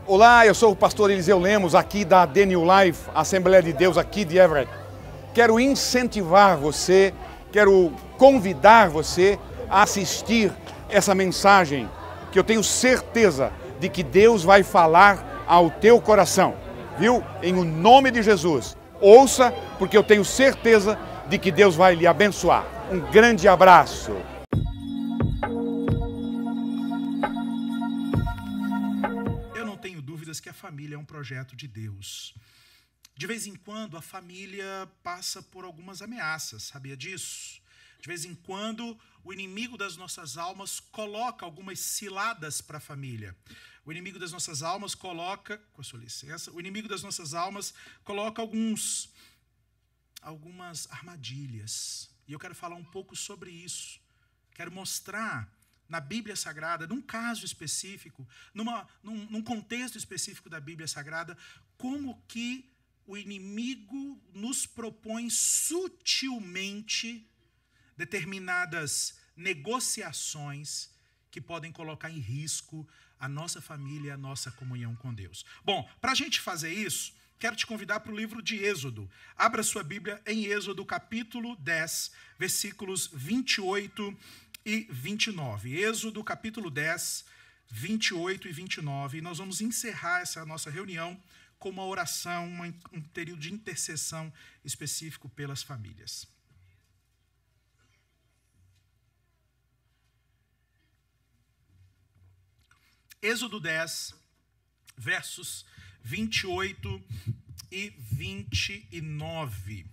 Olá, eu sou o pastor Eliseu Lemos, aqui da The New Life, Assembleia de Deus aqui de Everett. Quero incentivar você, quero convidar você a assistir essa mensagem, que eu tenho certeza de que Deus vai falar ao teu coração, viu? Em o nome de Jesus. Ouça, porque eu tenho certeza de que Deus vai lhe abençoar. Um grande abraço. Que a família é um projeto de Deus. De vez em quando a família passa por algumas ameaças, sabia disso? De vez em quando o inimigo das nossas almas coloca algumas ciladas para a família. O inimigo das nossas almas coloca, com a sua licença, o inimigo das nossas almas coloca algumas armadilhas. E eu quero falar um pouco sobre isso. Quero mostrar na Bíblia Sagrada, num caso específico, num contexto específico da Bíblia Sagrada, como que o inimigo nos propõe sutilmente determinadas negociações que podem colocar em risco a nossa família e a nossa comunhão com Deus. Bom, para a gente fazer isso, quero te convidar para o livro de Êxodo. Abra sua Bíblia em Êxodo, capítulo 10, versículos 28 e 29. Êxodo, capítulo 10, 28 e 29. E nós vamos encerrar essa nossa reunião com uma oração, um período de intercessão específico pelas famílias. Êxodo 10, versos 28 e 29.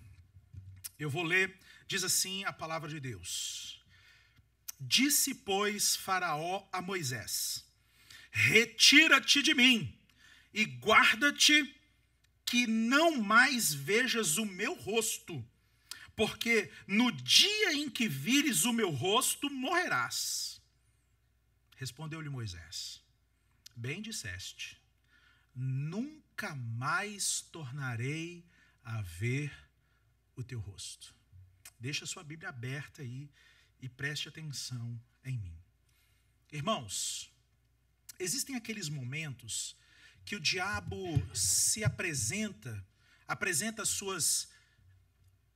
Eu vou ler, diz assim a palavra de Deus. Disse, pois, Faraó a Moisés: retira-te de mim e guarda-te que não mais vejas o meu rosto, porque no dia em que vires o meu rosto, morrerás. Respondeu-lhe Moisés: bem disseste, nunca mais tornarei a ver o teu rosto. Deixa a sua Bíblia aberta aí e preste atenção em mim. Irmãos, existem aqueles momentos que o diabo se apresenta suas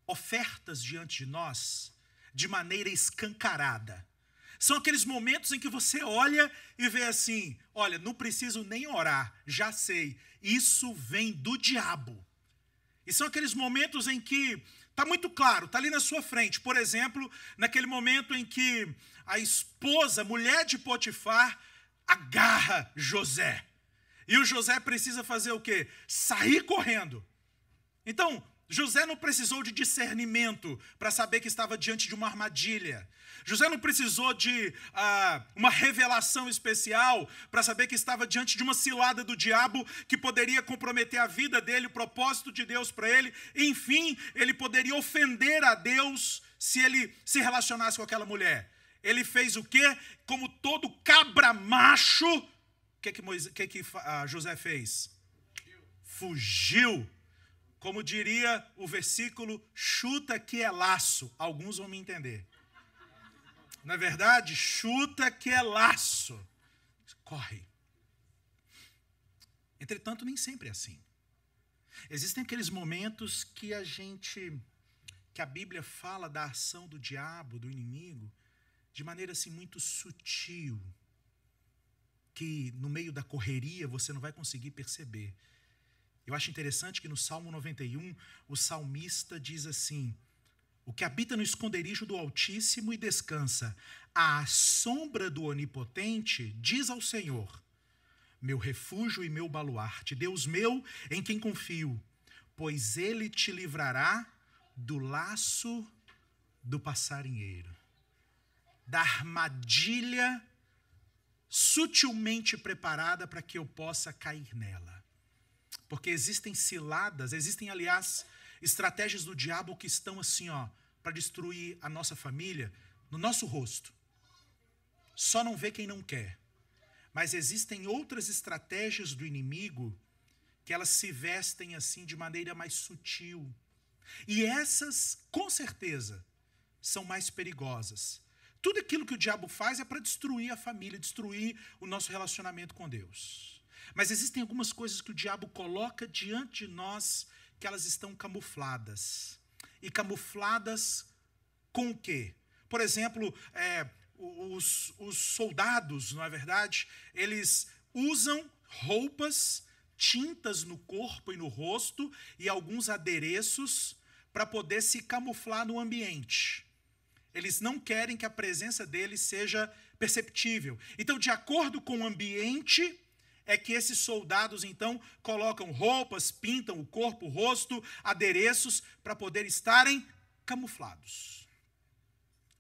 ofertas diante de nós de maneira escancarada. São aqueles momentos em que você olha e vê assim, olha, não preciso nem orar, já sei, isso vem do diabo. E são aqueles momentos em que está muito claro, está ali na sua frente. Por exemplo, naquele momento em que a esposa, mulher de Potifar, agarra José. E o José precisa fazer o quê? Sair correndo. Então, José não precisou de discernimento para saber que estava diante de uma armadilha. José não precisou de uma revelação especial para saber que estava diante de uma cilada do diabo que poderia comprometer a vida dele, o propósito de Deus para ele. Enfim, ele poderia ofender a Deus se ele se relacionasse com aquela mulher. Ele fez o quê? Como todo cabra macho, o que José fez? Fugiu. Como diria o versículo, chuta que é laço. Alguns vão me entender. Na é verdade, chuta que é laço. Corre. Entretanto, nem sempre é assim. Existem aqueles momentos que a Bíblia fala da ação do diabo, do inimigo, de maneira assim muito sutil, que no meio da correria você não vai conseguir perceber. Eu acho interessante que no Salmo 91, o salmista diz assim: o que habita no esconderijo do Altíssimo e descansa à sombra do Onipotente, diz ao Senhor: meu refúgio e meu baluarte, Deus meu, em quem confio, pois ele te livrará do laço do passarinheiro, da armadilha sutilmente preparada para que eu possa cair nela. Porque existem ciladas, aliás, estratégias do diabo que estão assim, para destruir a nossa família, no nosso rosto. Só não vê quem não quer. Mas existem outras estratégias do inimigo que elas se vestem assim de maneira mais sutil. E essas, com certeza, são mais perigosas. Tudo aquilo que o diabo faz é para destruir a família, destruir o nosso relacionamento com Deus. Mas existem algumas coisas que o diabo coloca diante de nós que elas estão camufladas. E camufladas com o quê? Por exemplo, os soldados, não é verdade? Eles usam roupas, tintas no corpo e no rosto e alguns adereços para poder se camuflar no ambiente. Eles não querem que a presença deles seja perceptível. Então, de acordo com o ambiente, é que esses soldados, então, colocam roupas, pintam o corpo, o rosto, adereços, para poder estarem camuflados.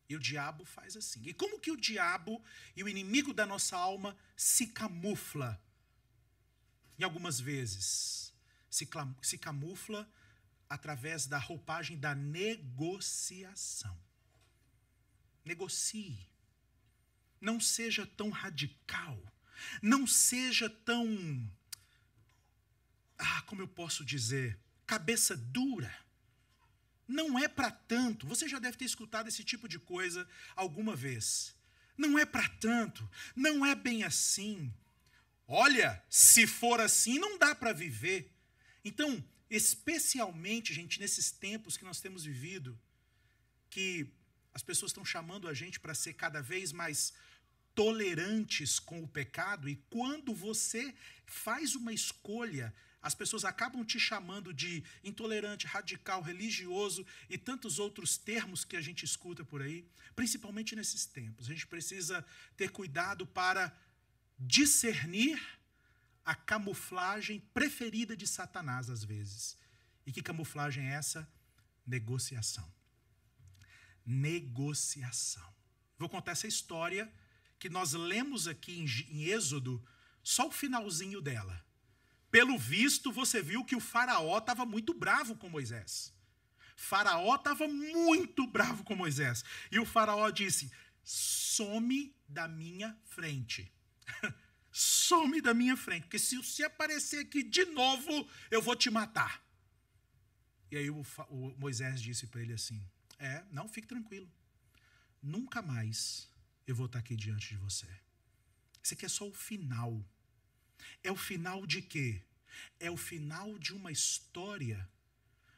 E o diabo faz assim. E como que o diabo e o inimigo da nossa alma se camufla? E algumas vezes se camufla através da roupagem da negociação. Negocie. Não seja tão radical. Não seja tão, como eu posso dizer, cabeça dura. Não é para tanto. Você já deve ter escutado esse tipo de coisa alguma vez. Não é para tanto. Não é bem assim. Olha, se for assim, não dá para viver. Então, especialmente, gente, nesses tempos que nós temos vivido, que as pessoas estão chamando a gente para ser cada vez mais tolerantes com o pecado, e quando você faz uma escolha, as pessoas acabam te chamando de intolerante, radical, religioso e tantos outros termos que a gente escuta por aí, principalmente nesses tempos. A gente precisa ter cuidado para discernir a camuflagem preferida de Satanás, às vezes. E que camuflagem é essa? Negociação. Negociação. Vou contar essa história que nós lemos aqui em Êxodo, só o finalzinho dela. Pelo visto, você viu que o faraó estava muito bravo com Moisés. Faraó estava muito bravo com Moisés. E o faraó disse, some da minha frente. Some da minha frente, porque se você aparecer aqui de novo, eu vou te matar. E aí o Moisés disse para ele assim, não, fique tranquilo. Nunca mais eu vou estar aqui diante de você. Isso aqui é só o final. É o final de quê? É o final de uma história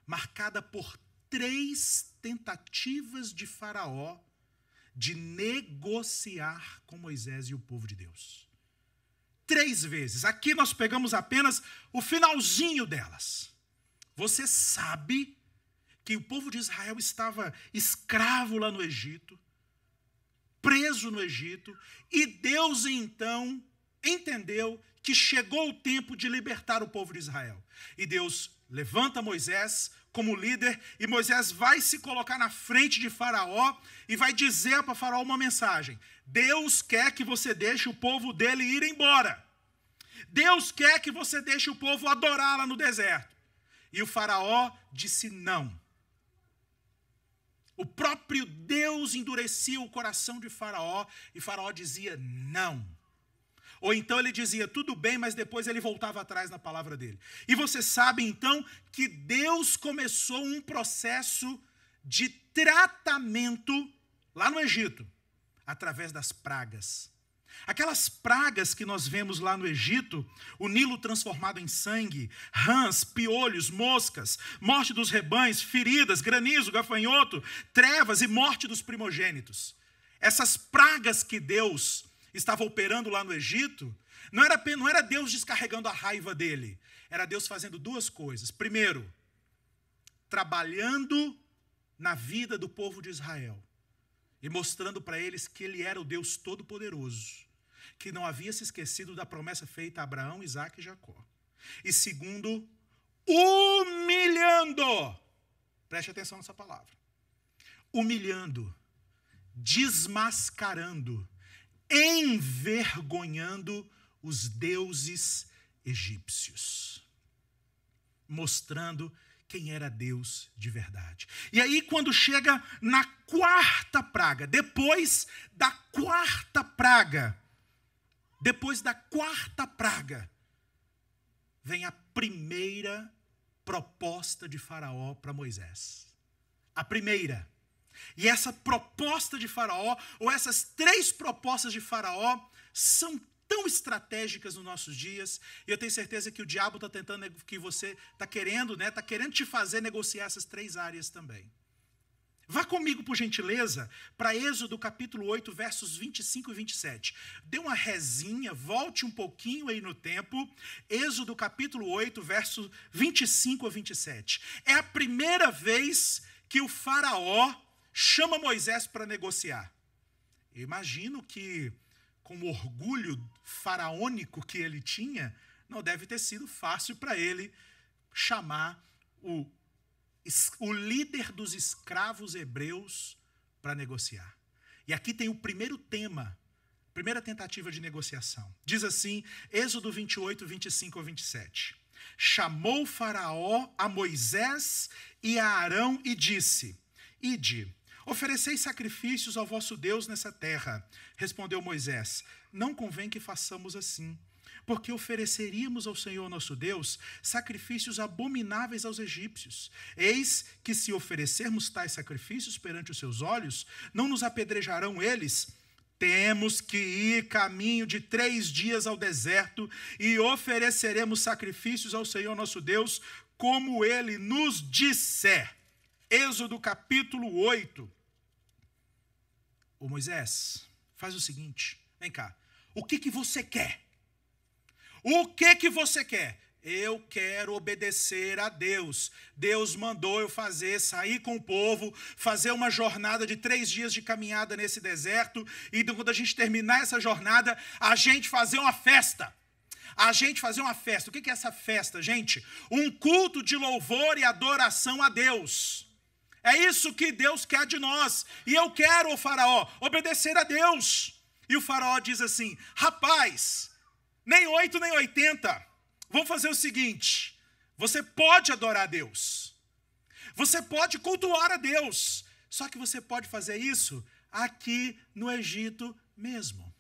marcada por 3 tentativas de Faraó de negociar com Moisés e o povo de Deus. 3 vezes. Aqui nós pegamos apenas o finalzinho delas. Você sabe que o povo de Israel estava escravo lá no Egito, preso no Egito, e Deus então entendeu que chegou o tempo de libertar o povo de Israel. E Deus levanta Moisés como líder, e Moisés vai se colocar na frente de Faraó e vai dizer para Faraó uma mensagem. Deus quer que você deixe o povo dele ir embora. Deus quer que você deixe o povo adorar lá no deserto. E o Faraó disse não. O próprio Deus endurecia o coração de Faraó, e Faraó dizia não. Ou então ele dizia, tudo bem, mas depois ele voltava atrás na palavra dele. E você sabe então que Deus começou um processo de tratamento lá no Egito, através das pragas. Aquelas pragas que nós vemos lá no Egito, o Nilo transformado em sangue, rãs, piolhos, moscas, morte dos rebanhos, feridas, granizo, gafanhoto, trevas e morte dos primogênitos. Essas pragas que Deus estava operando lá no Egito, não era Deus descarregando a raiva dele, era Deus fazendo 2 coisas. Primeiro, trabalhando na vida do povo de Israel e mostrando para eles que ele era o Deus Todo-Poderoso, que não havia se esquecido da promessa feita a Abraão, Isaque e Jacó. E segundo, humilhando, preste atenção nessa palavra, humilhando, desmascarando, envergonhando os deuses egípcios, mostrando quem era Deus de verdade. E aí, quando chega na 4ª praga, depois da 4ª praga, vem a primeira proposta de Faraó para Moisés. A primeira. E essa proposta de Faraó, ou essas 3 propostas de Faraó, são tão tão estratégicas nos nossos dias, e eu tenho certeza que o diabo está tentando, que você está querendo, né? Está querendo te fazer negociar essas 3 áreas também. Vá comigo, por gentileza, para Êxodo capítulo 8, versos 25 e 27. Dê uma rezinha, volte um pouquinho aí no tempo. Êxodo capítulo 8, versos 25 a 27. É a primeira vez que o faraó chama Moisés para negociar. Eu imagino que, com o orgulho faraônico que ele tinha, não deve ter sido fácil para ele chamar o líder dos escravos hebreus para negociar. E aqui tem o primeiro tema, primeira tentativa de negociação. Diz assim, Êxodo 28, 25 a 27. Chamou o faraó a Moisés e a Arão e disse, Ide, ofereceis sacrifícios ao vosso Deus nessa terra. Respondeu Moisés, não convém que façamos assim, porque ofereceríamos ao Senhor nosso Deus sacrifícios abomináveis aos egípcios. Eis que se oferecermos tais sacrifícios perante os seus olhos, não nos apedrejarão eles. Temos que ir caminho de 3 dias ao deserto e ofereceremos sacrifícios ao Senhor nosso Deus, como ele nos disser. Êxodo capítulo 8. Ô Moisés, faz o seguinte, vem cá, o que você quer? O que você quer? Eu quero obedecer a Deus. Deus mandou eu sair com o povo, fazer uma jornada de 3 dias de caminhada nesse deserto, e quando a gente terminar essa jornada, a gente fazer uma festa. A gente fazer uma festa. O que é essa festa, gente? Um culto de louvor e adoração a Deus. É isso que Deus quer de nós. E eu quero, o faraó, obedecer a Deus. E o faraó diz assim, rapaz, nem 8, nem 80. Vamos fazer o seguinte, você pode adorar a Deus. Você pode cultuar a Deus. Só que você pode fazer isso aqui no Egito mesmo.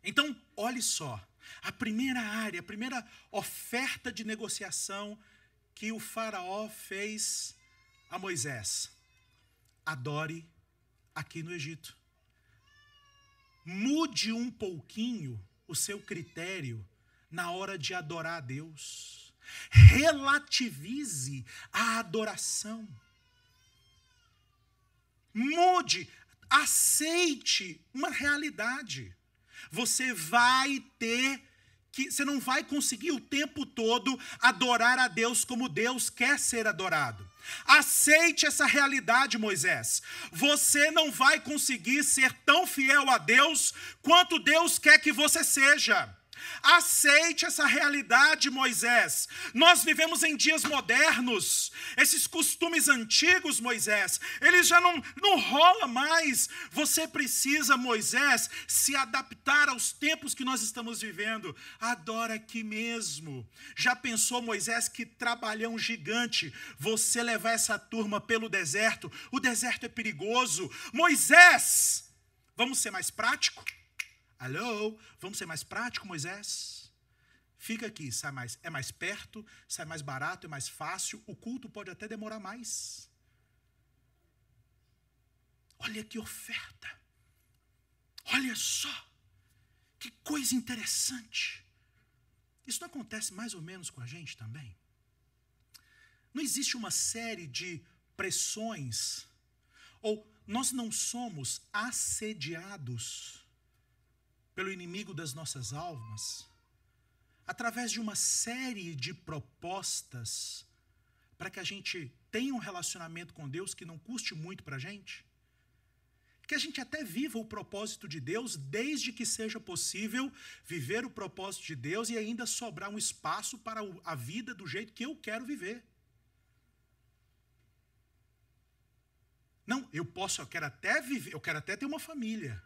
Então, olhe só. A primeira área, a primeira oferta de negociação que o faraó fez a Moisés. Adore aqui no Egito. Mude um pouquinho o seu critério na hora de adorar a Deus. Relativize a adoração. Mude, aceite uma realidade. Você não vai conseguir o tempo todo adorar a Deus como Deus quer ser adorado. Aceite essa realidade, Moisés. Você não vai conseguir ser tão fiel a Deus quanto Deus quer que você seja. Aceite essa realidade, Moisés. Nós vivemos em dias modernos. Esses costumes antigos, Moisés, eles já não rola mais. Você precisa, Moisés, se adaptar aos tempos que nós estamos vivendo. Adora aqui mesmo. Já pensou, Moisés, que trabalhão gigante você levar essa turma pelo deserto? O deserto é perigoso. Moisés, vamos ser mais prático? Alô? Vamos ser mais prático, Moisés? Fica aqui, é mais perto, sai mais barato, é mais fácil, o culto pode até demorar mais. Olha que oferta. Olha só, que coisa interessante. Isso não acontece mais ou menos com a gente também? Não existe uma série de pressões, ou nós não somos assediados pelo inimigo das nossas almas, através de uma série de propostas para que a gente tenha um relacionamento com Deus que não custe muito para a gente, que a gente até viva o propósito de Deus, desde que seja possível viver o propósito de Deus e ainda sobrar um espaço para a vida do jeito que eu quero viver. Não, eu quero até viver, eu quero até ter uma família.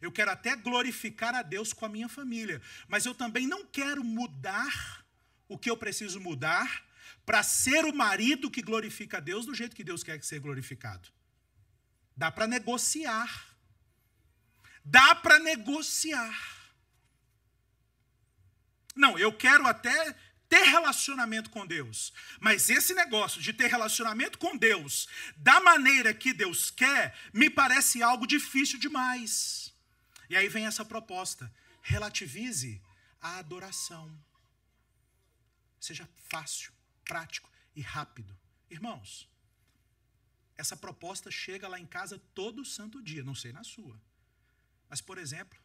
Eu quero até glorificar a Deus com a minha família, mas eu também não quero mudar o que eu preciso mudar para ser o marido que glorifica a Deus do jeito que Deus quer que seja glorificado. Dá para negociar. Dá para negociar. Não, eu quero até ter relacionamento com Deus, mas esse negócio de ter relacionamento com Deus da maneira que Deus quer, me parece algo difícil demais. E aí vem essa proposta. relativize a adoração. Seja fácil, prático e rápido. Irmãos, essa proposta chega lá em casa todo santo dia, não sei na sua. Mas, por exemplo,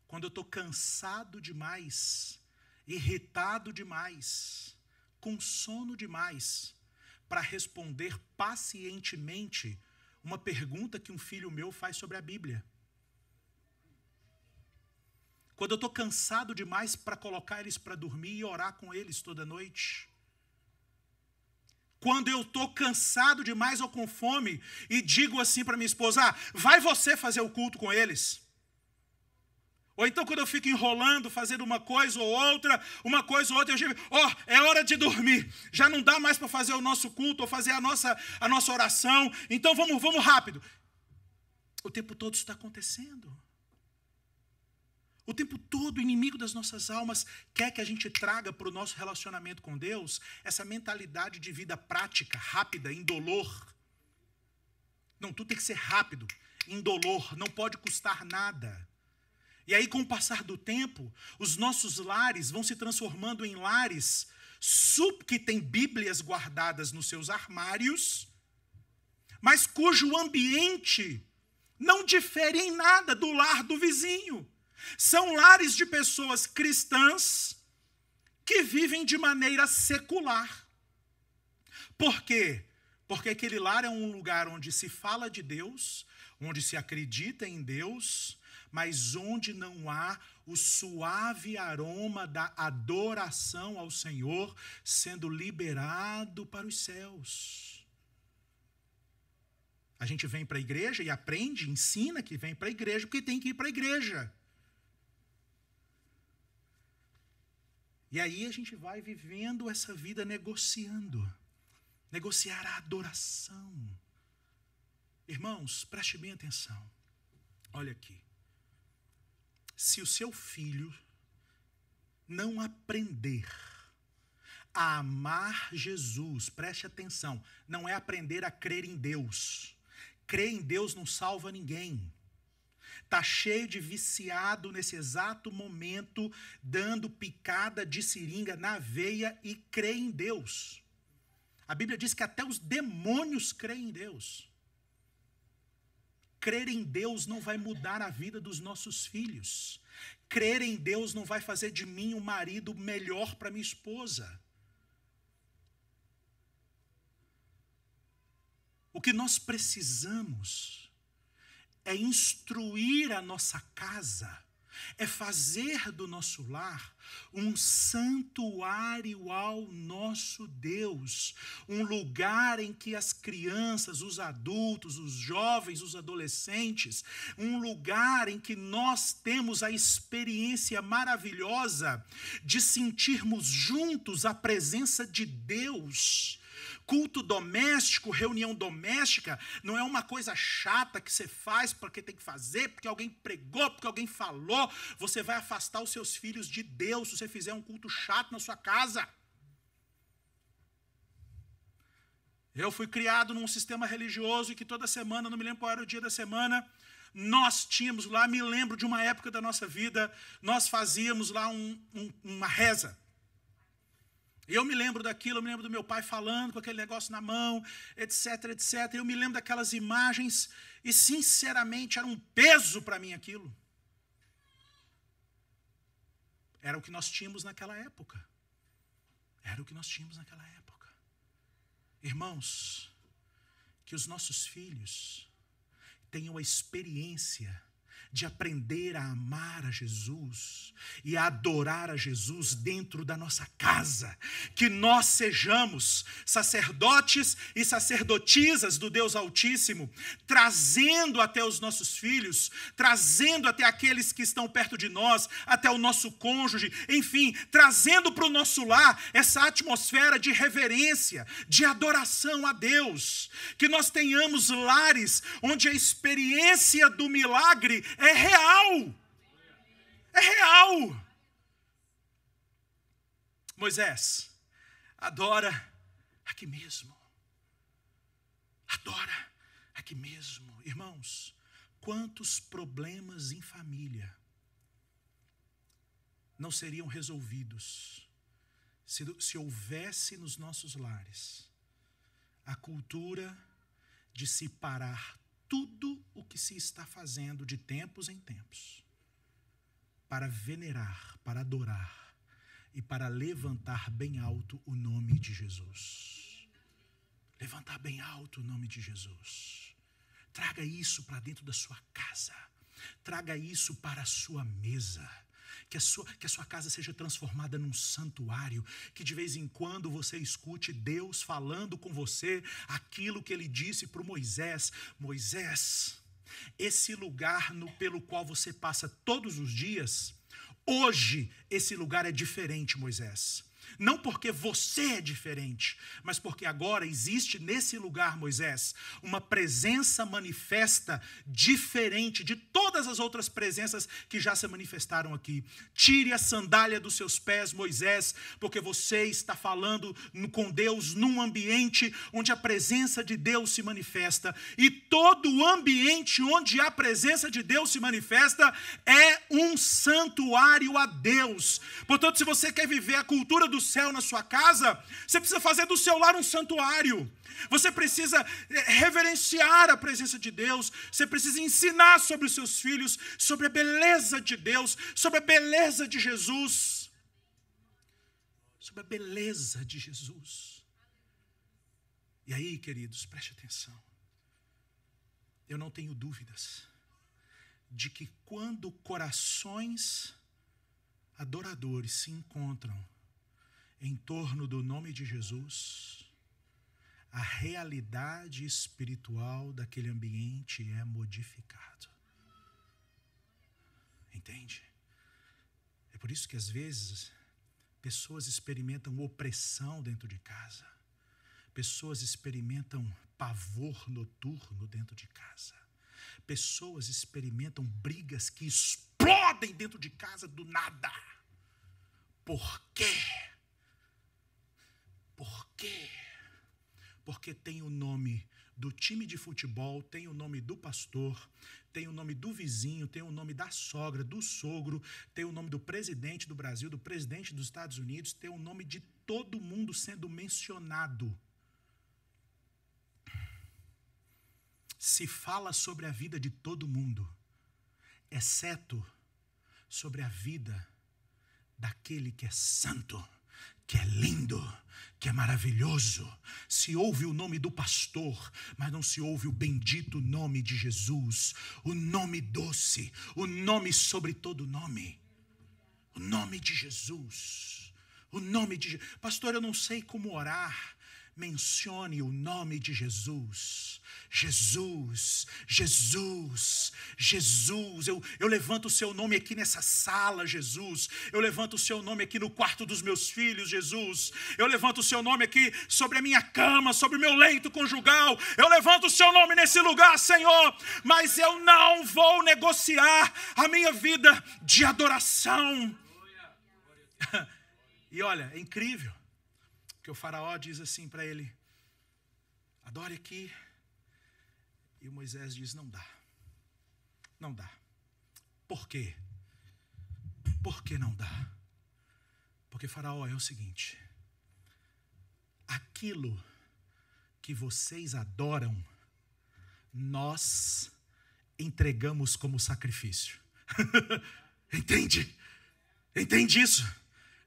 quando eu estou cansado demais, irritado demais, com sono demais, para responder pacientemente uma pergunta que um filho meu faz sobre a Bíblia. Quando eu estou cansado demais para colocar eles para dormir e orar com eles toda noite. Quando eu estou cansado demais ou com fome e digo assim para minha esposa, vai você fazer o culto com eles. Ou então quando eu fico enrolando, fazendo uma coisa ou outra, eu digo, é hora de dormir. Já não dá mais para fazer o nosso culto ou fazer a nossa oração. Então vamos rápido. O tempo todo isso está acontecendo. O tempo todo o inimigo das nossas almas quer que a gente traga para o nosso relacionamento com Deus essa mentalidade de vida prática, rápida, indolor. Não, tudo tem que ser rápido, indolor, não pode custar nada. E aí, com o passar do tempo, os nossos lares vão se transformando em lares que têm Bíblias guardadas nos seus armários, mas cujo ambiente não difere em nada do lar do vizinho. São lares de pessoas cristãs que vivem de maneira secular. Por quê? Porque aquele lar é um lugar onde se fala de Deus, onde se acredita em Deus, mas onde não há o suave aroma da adoração ao Senhor sendo liberado para os céus. A gente vem para a igreja e aprende, ensina que vem para a igreja porque tem que ir para a igreja. E aí a gente vai vivendo essa vida negociar a adoração. Irmãos, preste bem atenção. Olha aqui. Se o seu filho não aprender a amar Jesus, preste atenção, não é aprender a crer em Deus. Crer em Deus não salva ninguém. Está cheio de viciado nesse exato momento, dando picada de seringa na veia e crê em Deus. A Bíblia diz que até os demônios creem em Deus. Crer em Deus não vai mudar a vida dos nossos filhos. Crer em Deus não vai fazer de mim um marido melhor para minha esposa. O que nós precisamos é instruir a nossa casa, é fazer do nosso lar um santuário ao nosso Deus, um lugar em que as crianças, os adultos, os jovens, os adolescentes, um lugar em que nós temos a experiência maravilhosa de sentirmos juntos a presença de Deus. Culto doméstico, reunião doméstica, não é uma coisa chata que você faz porque tem que fazer, porque alguém pregou, porque alguém falou. Você vai afastar os seus filhos de Deus se você fizer um culto chato na sua casa. Eu fui criado num sistema religioso e que toda semana, não me lembro qual era o dia da semana, nós tínhamos lá, me lembro de uma época da nossa vida, nós fazíamos lá uma reza. Eu me lembro daquilo, eu me lembro do meu pai falando com aquele negócio na mão, etc, etc. Eu me lembro daquelas imagens e, sinceramente, era um peso para mim aquilo. Era o que nós tínhamos naquela época. Era o que nós tínhamos naquela época. Irmãos, que os nossos filhos tenham a experiência de aprender a amar a Jesus e a adorar a Jesus dentro da nossa casa. Que nós sejamos sacerdotes e sacerdotisas do Deus Altíssimo, trazendo até os nossos filhos, trazendo até aqueles que estão perto de nós, até o nosso cônjuge, enfim, trazendo para o nosso lar essa atmosfera de reverência, de adoração a Deus. Que nós tenhamos lares onde a experiência do milagre é real. É real. Moisés, adora aqui mesmo. Adora aqui mesmo. Irmãos, quantos problemas em família não seriam resolvidos se houvesse nos nossos lares a cultura de se parar tudo o que se está fazendo de tempos em tempos para venerar, para adorar e para levantar bem alto o nome de Jesus. Levantar bem alto o nome de Jesus. Traga isso para dentro da sua casa. Traga isso para a sua mesa. Que a sua casa seja transformada num santuário. Que de vez em quando você escute Deus falando com você aquilo que Ele disse para o Moisés. Moisés, esse lugar pelo qual você passa todos os dias, hoje esse lugar é diferente, Moisés. Não porque você é diferente, mas porque agora existe nesse lugar, Moisés, uma presença manifesta diferente de todas as outras presenças que já se manifestaram aqui. Tire a sandália dos seus pés, Moisés, porque você está falando com Deus num ambiente onde a presença de Deus se manifesta. E todo ambiente onde a presença de Deus se manifesta é um santuário a Deus. Portanto, se você quer viver a cultura do céu na sua casa, você precisa fazer do seu lar um santuário. Você precisa reverenciar a presença de Deus. Você precisa ensinar sobre os seus filhos, sobre a beleza de Deus, sobre a beleza de Jesus. Sobre a beleza de Jesus. E aí, queridos, preste atenção. Eu não tenho dúvidas de que quando corações adoradores se encontram em torno do nome de Jesus, a realidade espiritual daquele ambiente é modificada. Entende? É por isso que às vezes pessoas experimentam opressão dentro de casa. Pessoas experimentam pavor noturno dentro de casa. Pessoas experimentam brigas que explodem dentro de casa do nada. Por quê? Por quê? Porque tem o nome do time de futebol, tem o nome do pastor, tem o nome do vizinho, tem o nome da sogra, do sogro, tem o nome do presidente do Brasil, do presidente dos Estados Unidos, tem o nome de todo mundo sendo mencionado. Se fala sobre a vida de todo mundo, exceto sobre a vida daquele que é santo, que é lindo, que é maravilhoso. Se ouve o nome do pastor, mas não se ouve o bendito nome de Jesus, o nome doce, o nome sobre todo nome, o nome de Jesus, o nome de Jesus. Pastor, eu não sei como orar. Mencione o nome de Jesus. Jesus, Jesus, Jesus. Eu levanto o seu nome aqui nessa sala, Jesus. Eu levanto o seu nome aqui no quarto dos meus filhos, Jesus. Eu levanto o seu nome aqui sobre a minha cama, sobre o meu leito conjugal. Eu levanto o seu nome nesse lugar, Senhor. Mas eu não vou negociar a minha vida de adoração. E olha, é incrível. Porque o faraó diz assim para ele: adore aqui. E o Moisés diz: não dá. Não dá. Por quê? Por que não dá? Porque faraó, é o seguinte: aquilo que vocês adoram, nós entregamos como sacrifício. Entende? Entende isso?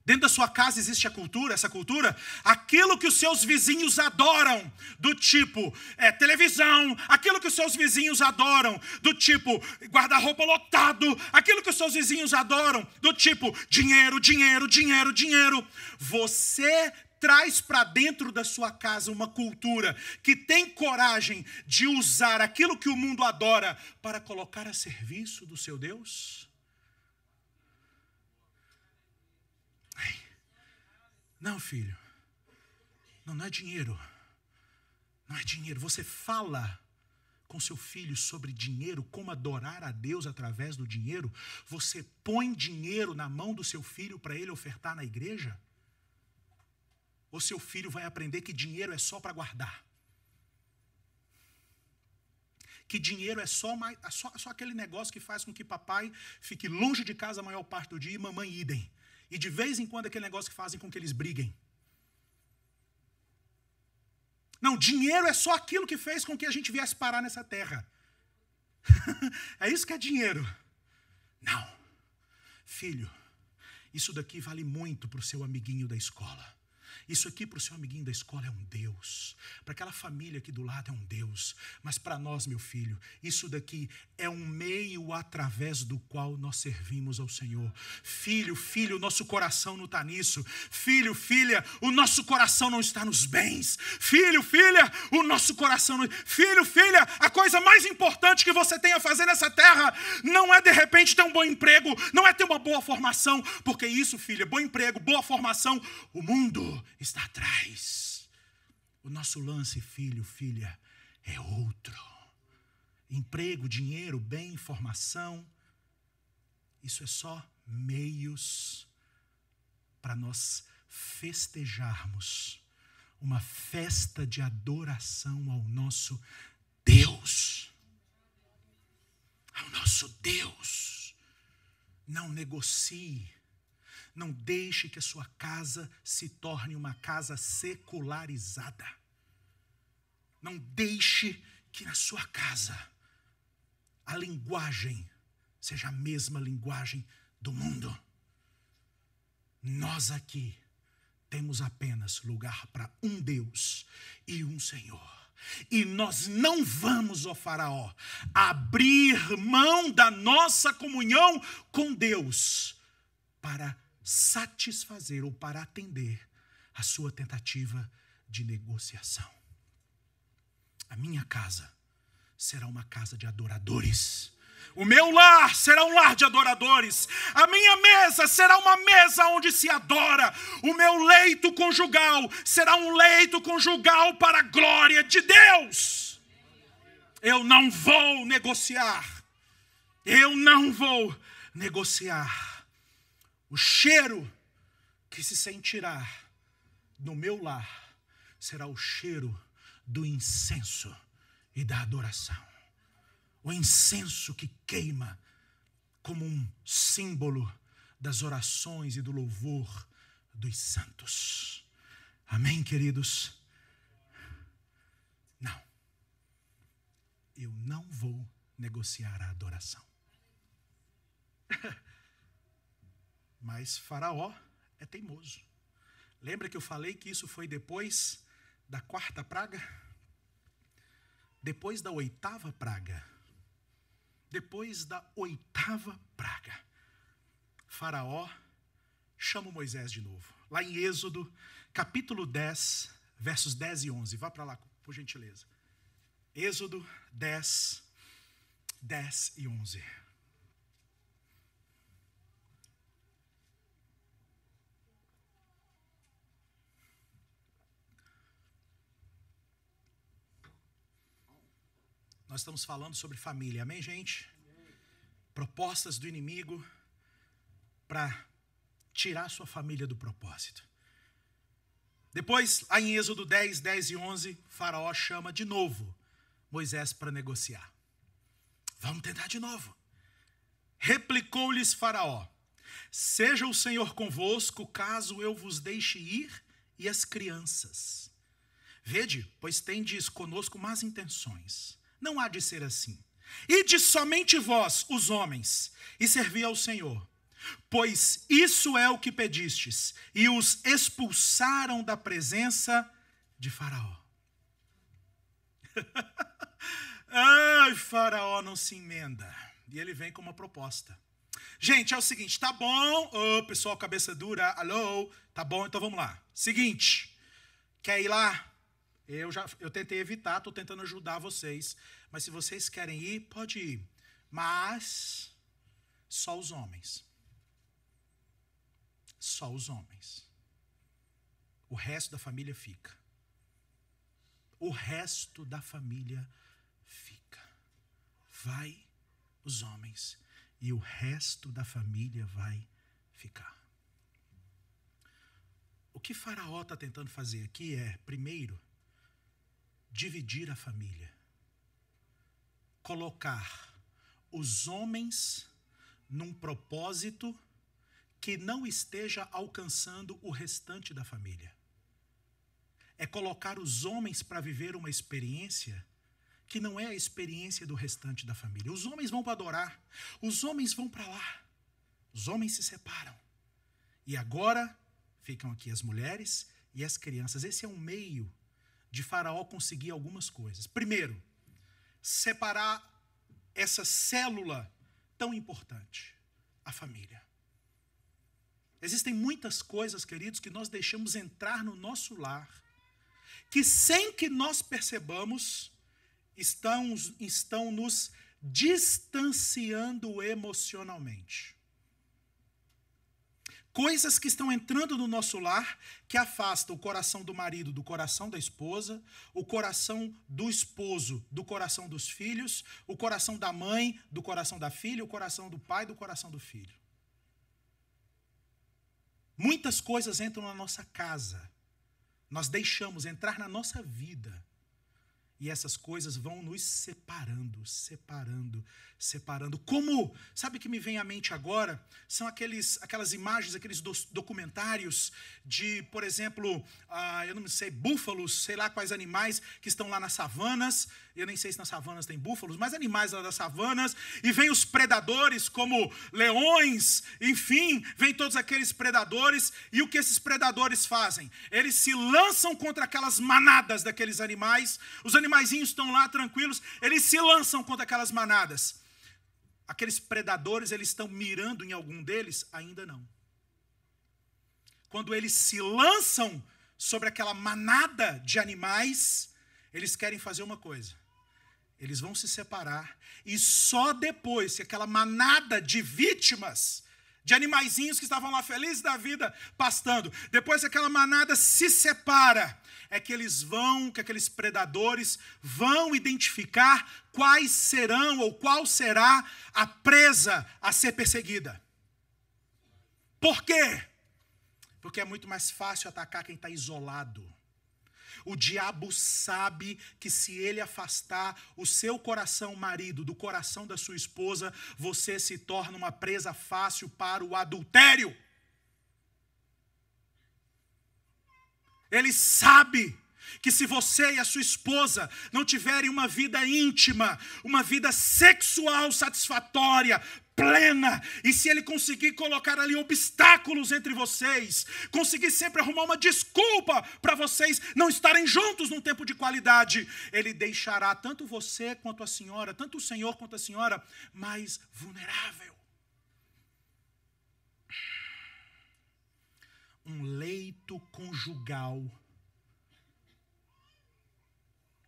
Dentro da sua casa existe essa cultura, aquilo que os seus vizinhos adoram, do tipo televisão, aquilo que os seus vizinhos adoram, do tipo guarda-roupa lotado, aquilo que os seus vizinhos adoram, do tipo dinheiro, dinheiro, dinheiro, dinheiro. Você traz para dentro da sua casa uma cultura que tem coragem de usar aquilo que o mundo adora para colocar a serviço do seu Deus? Não, filho, não é dinheiro, não é dinheiro. Você fala com seu filho sobre dinheiro, como adorar a Deus através do dinheiro. Você põe dinheiro na mão do seu filho para ele ofertar na igreja? Ou seu filho vai aprender que dinheiro é só para guardar? Que dinheiro é só aquele negócio que faz com que papai fique longe de casa a maior parte do dia e mamãe idem. E de vez em quando aquele negócio que fazem com que eles briguem. Não, dinheiro é só aquilo que fez com que a gente viesse parar nessa terra. É isso que é dinheiro. Não. Filho, isso daqui vale muito para o seu amiguinho da escola. Isso aqui para o seu amiguinho da escola é um Deus. Para aquela família aqui do lado é um Deus. Mas para nós, meu filho, isso daqui é um meio através do qual nós servimos ao Senhor. Filho, filho, o nosso coração não está nisso. Filho, filha, o nosso coração não está nos bens. Filho, filha, o nosso coração não... Filho, filha, a coisa mais importante que você tem a fazer nessa terra não é de repente ter um bom emprego, não é ter uma boa formação, porque isso, filha, bom emprego, boa formação, o mundo está atrás. O nosso lance, filho, filha, é outro. Emprego, dinheiro, bem, formação, isso é só meios para nós festejarmos uma festa de adoração ao nosso Deus. Ao nosso Deus. Não negocie. Não deixe que a sua casa se torne uma casa secularizada. Não deixe que na sua casa a linguagem seja a mesma linguagem do mundo. Nós aqui temos apenas lugar para um Deus e um Senhor. E nós não vamos, ó Faraó, abrir mão da nossa comunhão com Deus para satisfazer ou para atender a sua tentativa de negociação. A minha casa será uma casa de adoradores. O meu lar será um lar de adoradores. A minha mesa será uma mesa onde se adora. O meu leito conjugal será um leito conjugal para a glória de Deus. Eu não vou negociar. Eu não vou negociar. O cheiro que se sentirá no meu lar será o cheiro do incenso e da adoração. O incenso que queima como um símbolo das orações e do louvor dos santos. Amém, queridos? Não. Eu não vou negociar a adoração. Mas Faraó é teimoso. Lembra que eu falei que isso foi depois da 4ª praga? Depois da 8ª praga. Depois da 8ª praga. Faraó chama Moisés de novo. Lá em Êxodo, capítulo 10, versos 10 e 11. Vá para lá, por gentileza. Êxodo 10, 10 e 11. Nós estamos falando sobre família, amém, gente? Propostas do inimigo para tirar sua família do propósito. Depois, lá em Êxodo 10, 10 e 11, Faraó chama de novo Moisés para negociar. Vamos tentar de novo. Replicou-lhes Faraó: seja o Senhor convosco, caso eu vos deixe ir, e as crianças. Vede, pois tendes conosco más intenções. Não há de ser assim. Ide somente vós, os homens, e servi ao Senhor. Pois isso é o que pedistes. E os expulsaram da presença de Faraó. Ai, Faraó não se emenda. E ele vem com uma proposta. Gente, é o seguinte, tá bom? Ô, pessoal, cabeça dura, alô? Tá bom, então vamos lá. Seguinte, quer ir lá? Eu tentei evitar, estou tentando ajudar vocês. Mas se vocês querem ir, pode ir. Mas só os homens. Só os homens. O resto da família fica. O resto da família fica. Vai os homens e o resto da família vai ficar. O que Faraó está tentando fazer aqui é, primeiro, dividir a família. Colocar os homens num propósito que não esteja alcançando o restante da família. É colocar os homens para viver uma experiência que não é a experiência do restante da família. Os homens vão para adorar, os homens vão para lá, os homens se separam. E agora ficam aqui as mulheres e as crianças. Esse é um meio de Faraó conseguir algumas coisas. Primeiro, separar essa célula tão importante, a família. Existem muitas coisas, queridos, que nós deixamos entrar no nosso lar, que sem que nós percebamos, estão nos distanciando emocionalmente. Coisas que estão entrando no nosso lar, que afastam o coração do marido do coração da esposa, o coração do esposo do coração dos filhos, o coração da mãe do coração da filha, o coração do pai do coração do filho. Muitas coisas entram na nossa casa, nós deixamos entrar na nossa vida, e essas coisas vão nos separando. Como, sabe o que me vem à mente agora? São aquelas imagens, aqueles documentários de, por exemplo, eu não sei, búfalos, sei lá quais animais que estão lá nas savanas. Eu nem sei se nas savanas tem búfalos, mas animais lá das savanas. E vem os predadores como leões, enfim, vem todos aqueles predadores. E o que esses predadores fazem? Eles se lançam contra aquelas manadas daqueles animais. Os animaizinhos estão lá tranquilos, eles se lançam contra aquelas manadas. Aqueles predadores, eles estão mirando em algum deles? Ainda não. Quando eles se lançam sobre aquela manada de animais, eles querem fazer uma coisa. Eles vão se separar e só depois que aquela manada de vítimas, de animaizinhos que estavam lá felizes da vida pastando, depois que aquela manada se separa, é que aqueles predadores vão identificar quais serão ou qual será a presa a ser perseguida. Por quê? Porque é muito mais fácil atacar quem está isolado. O diabo sabe que se ele afastar o seu coração marido do coração da sua esposa, você se torna uma presa fácil para o adultério. Ele sabe que se você e a sua esposa não tiverem uma vida íntima, uma vida sexual satisfatória, plena, e se ele conseguir colocar ali obstáculos entre vocês, conseguir sempre arrumar uma desculpa para vocês não estarem juntos num tempo de qualidade, ele deixará tanto você quanto a senhora, tanto o senhor quanto a senhora, mais vulnerável. Um leito conjugal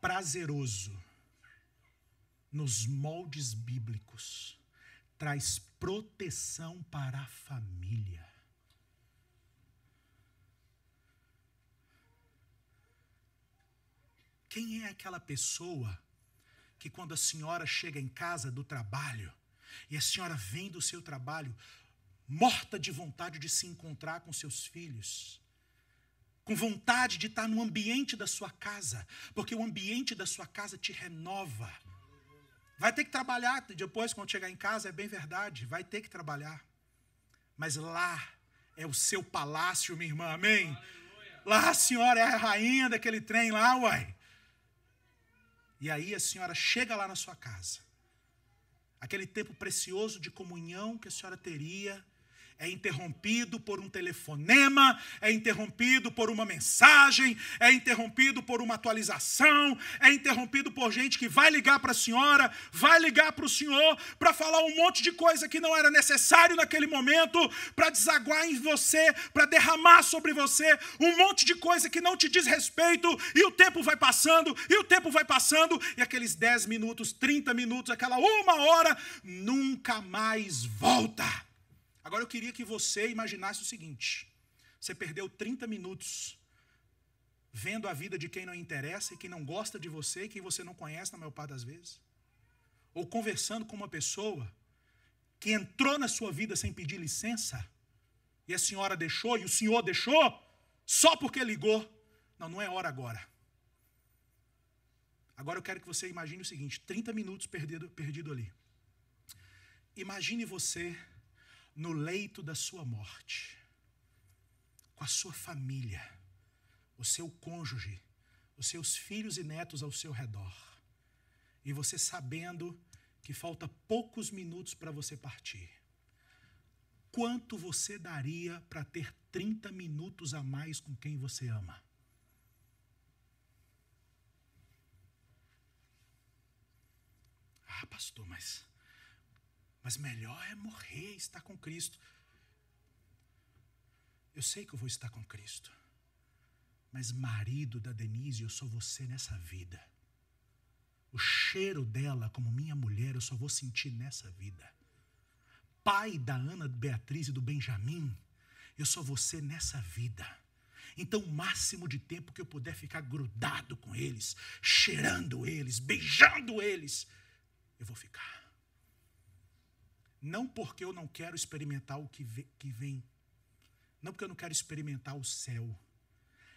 prazeroso nos moldes bíblicos traz proteção para a família. Quem é aquela pessoa que quando a senhora chega em casa do trabalho e a senhora vem do seu trabalho morta de vontade de se encontrar com seus filhos, com vontade de estar no ambiente da sua casa, porque o ambiente da sua casa te renova. Vai ter que trabalhar depois, quando chegar em casa, é bem verdade, vai ter que trabalhar. Mas lá é o seu palácio, minha irmã, amém? Aleluia. Lá a senhora é a rainha daquele trem lá, uai. E aí a senhora chega lá na sua casa. Aquele tempo precioso de comunhão que a senhora teria é interrompido por um telefonema, é interrompido por uma mensagem, é interrompido por uma atualização, é interrompido por gente que vai ligar para a senhora, vai ligar para o senhor, para falar um monte de coisa que não era necessário naquele momento, para desaguar em você, para derramar sobre você um monte de coisa que não te diz respeito, e o tempo vai passando, e aqueles 10 minutos, 30 minutos, aquela 1 hora, nunca mais volta. Agora eu queria que você imaginasse o seguinte: você perdeu 30 minutos vendo a vida de quem não interessa e quem não gosta de você e quem você não conhece na maior parte das vezes. Ou conversando com uma pessoa que entrou na sua vida sem pedir licença e a senhora deixou e o senhor deixou só porque ligou. Não é hora agora. Agora eu quero que você imagine o seguinte: 30 minutos perdido ali. Imagine você no leito da sua morte, com a sua família, o seu cônjuge, os seus filhos e netos ao seu redor, e você sabendo que falta poucos minutos para você partir, quanto você daria para ter 30 minutos a mais com quem você ama? Ah, pastor, mas melhor é morrer e estar com Cristo. Eu sei que eu vou estar com Cristo, mas marido da Denise, eu sou você nessa vida. O cheiro dela como minha mulher eu só vou sentir nessa vida. Pai da Ana Beatriz e do Benjamin, eu sou você nessa vida. Então o máximo de tempo que eu puder ficar grudado com eles, cheirando eles, beijando eles, eu vou ficar. Não porque eu não quero experimentar o que vem. Não porque eu não quero experimentar o céu.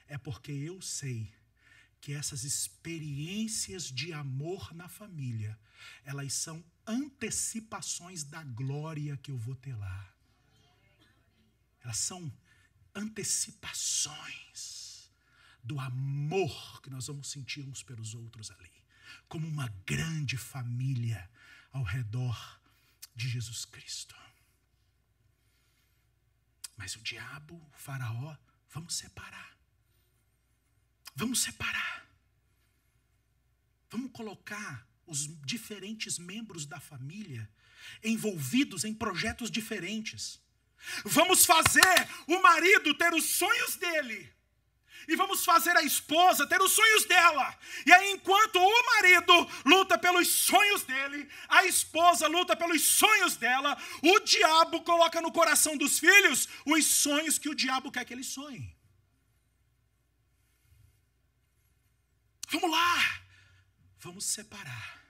É porque eu sei que essas experiências de amor na família, elas são antecipações da glória que eu vou ter lá. Elas são antecipações do amor que nós vamos sentir uns pelos outros ali, como uma grande família ao redor de Jesus Cristo. Mas o diabo, o faraó, vamos separar. Vamos separar. Vamos colocar os diferentes membros da família envolvidos em projetos diferentes. Vamos fazer o marido ter os sonhos dele. E vamos fazer a esposa ter os sonhos dela. E aí, enquanto o marido luta pelos sonhos dele, a esposa luta pelos sonhos dela, o diabo coloca no coração dos filhos os sonhos que o diabo quer que eles sonhem. Vamos lá. Vamos separar.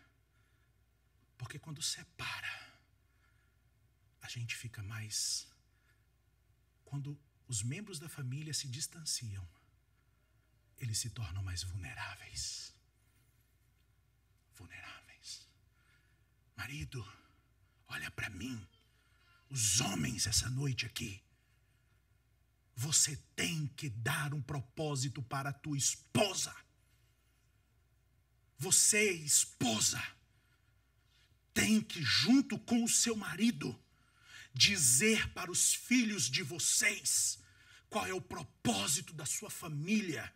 Porque quando separa, a gente fica mais... Quando os membros da família se distanciam, eles se tornam mais vulneráveis. Vulneráveis. Marido, olha para mim. Os homens essa noite aqui. Você tem que dar um propósito para a tua esposa. Você, esposa, tem que, junto com o seu marido, dizer para os filhos de vocês qual é o propósito da sua família.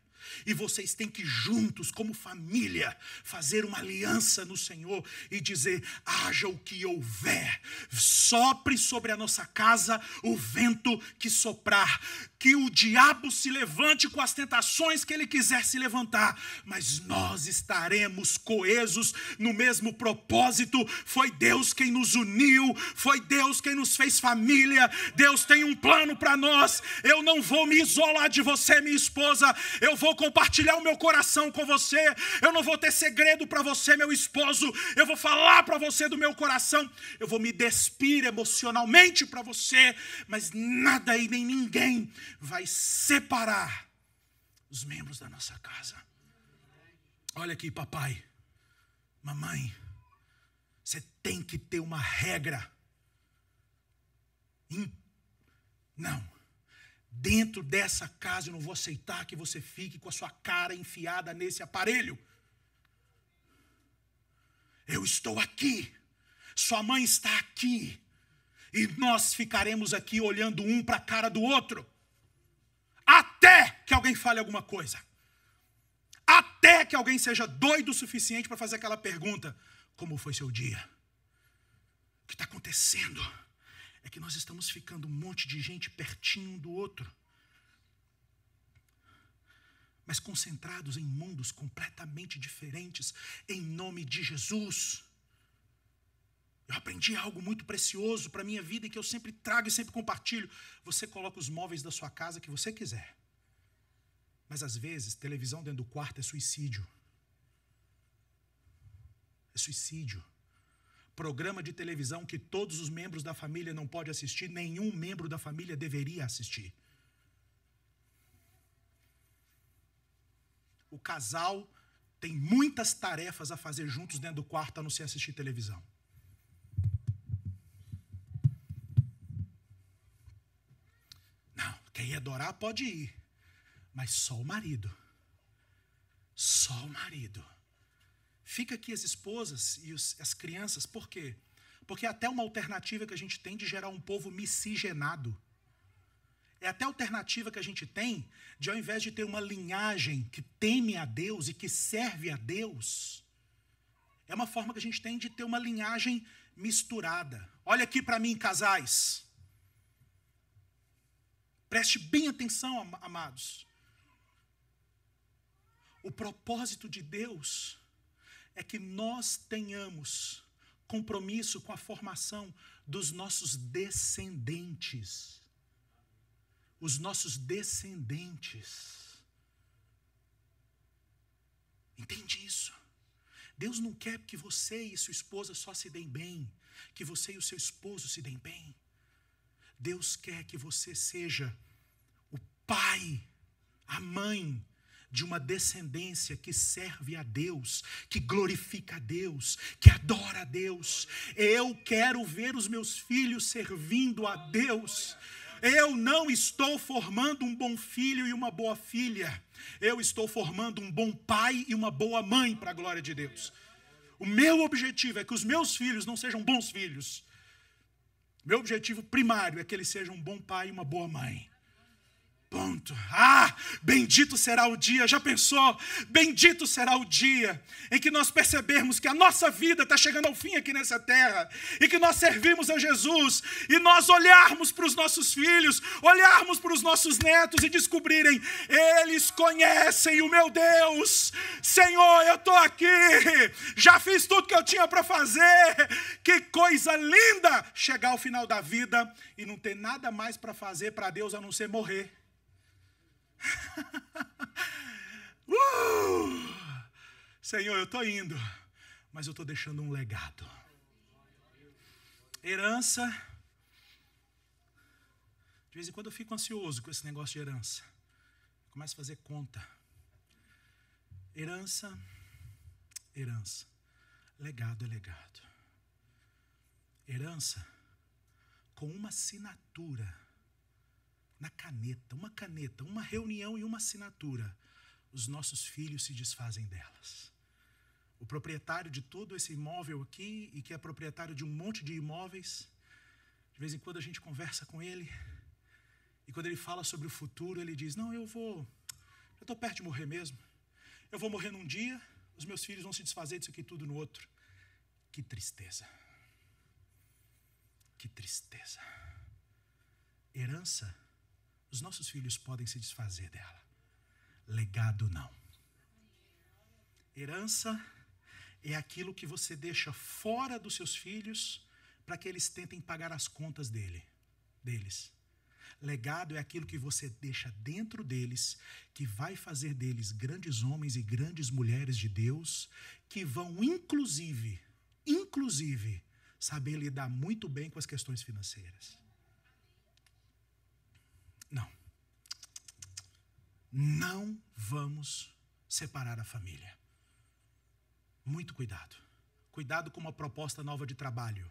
E vocês têm que juntos, como família, fazer uma aliança no Senhor e dizer: haja o que houver, sopre sobre a nossa casa o vento que soprar, que o diabo se levante com as tentações que ele quiser se levantar, mas nós estaremos coesos no mesmo propósito. Foi Deus quem nos uniu, foi Deus quem nos fez família. Deus tem um plano para nós. Eu não vou me isolar de você, minha esposa. Eu vou compartilhar o meu coração com você. Eu não vou ter segredo para você, meu esposo. Eu vou falar para você do meu coração. Eu vou me despir emocionalmente para você, mas nada e nem ninguém vai separar os membros da nossa casa. Olha aqui, papai, mamãe, você tem que ter uma regra. Não. Dentro dessa casa eu não vou aceitar que você fique com a sua cara enfiada nesse aparelho. Eu estou aqui. Sua mãe está aqui. E nós ficaremos aqui olhando um para a cara do outro. Até que alguém fale alguma coisa. Até que alguém seja doido o suficiente para fazer aquela pergunta: como foi seu dia? O que está acontecendo? É que nós estamos ficando um monte de gente pertinho um do outro, mas concentrados em mundos completamente diferentes, em nome de Jesus. Eu aprendi algo muito precioso para a minha vida e que eu sempre trago e sempre compartilho. Você coloca os móveis da sua casa que você quiser, mas às vezes televisão dentro do quarto é suicídio. É suicídio. Programa de televisão que todos os membros da família não podem assistir, nenhum membro da família deveria assistir. O casal tem muitas tarefas a fazer juntos dentro do quarto, a não ser assistir televisão. ir adorar, pode ir. Mas só o marido. Só o marido. Fica aqui as esposas e as crianças. Por quê? Porque é até uma alternativa que a gente tem de gerar um povo miscigenado. É até a alternativa que a gente tem de, ao invés de ter uma linhagem que teme a Deus e que serve a Deus, é uma forma que a gente tem de ter uma linhagem misturada. Olha aqui para mim, casais. Preste bem atenção, amados. O propósito de Deus é que nós tenhamos compromisso com a formação dos nossos descendentes. Os nossos descendentes. Entende isso? Deus não quer que você e sua esposa só se deem bem, que você e o seu esposo se deem bem. Deus quer que você seja o pai, a mãe de uma descendência que serve a Deus, que glorifica a Deus, que adora a Deus. Eu quero ver os meus filhos servindo a Deus. Eu não estou formando um bom filho e uma boa filha. Eu estou formando um bom pai e uma boa mãe para a glória de Deus. O meu objetivo é que os meus filhos não sejam bons filhos. Meu objetivo primário é que eles sejam um bom pai e uma boa mãe. Ponto. Bendito será o dia, já pensou? Bendito será o dia em que nós percebermos que a nossa vida está chegando ao fim aqui nessa terra, e que nós servimos a Jesus, e nós olharmos para os nossos filhos, olharmos para os nossos netos e descobrirem, eles conhecem o meu Deus. Senhor, eu estou aqui, já fiz tudo que eu tinha para fazer. Que coisa linda chegar ao final da vida e não ter nada mais para fazer para Deus a não ser morrer. Senhor, eu estou indo, mas eu estou deixando um legado. Herança. De vez em quando eu fico ansioso com esse negócio de herança. Começo a fazer conta. Herança. Legado é legado. Herança com uma assinatura na caneta, uma reunião e uma assinatura, os nossos filhos se desfazem delas. O proprietário de todo esse imóvel aqui, e que é proprietário de um monte de imóveis, de vez em quando a gente conversa com ele, e quando ele fala sobre o futuro, ele diz, não, eu estou perto de morrer mesmo, eu vou morrer num dia, os meus filhos vão se desfazer disso aqui tudo no outro. Que tristeza. Que tristeza. Herança, os nossos filhos podem se desfazer dela. Legado não. Herança é aquilo que você deixa fora dos seus filhos para que eles tentem pagar as contas deles. Legado é aquilo que você deixa dentro deles, que vai fazer deles grandes homens e grandes mulheres de Deus, que vão inclusive, saber lidar muito bem com as questões financeiras. Não vamos separar a família. Muito cuidado. Cuidado com uma proposta nova de trabalho.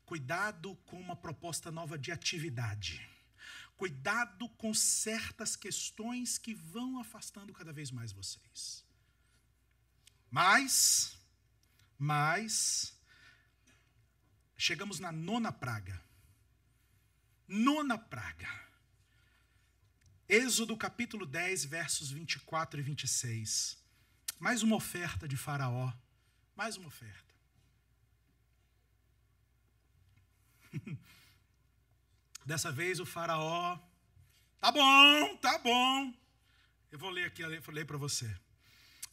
Cuidado com uma proposta nova de atividade. Cuidado com certas questões que vão afastando cada vez mais vocês. Mas, chegamos na nona praga. Nona praga. Êxodo capítulo 10, versos 24 e 26. Mais uma oferta de Faraó. Mais uma oferta. Dessa vez o Faraó, tá bom. Eu vou ler para você.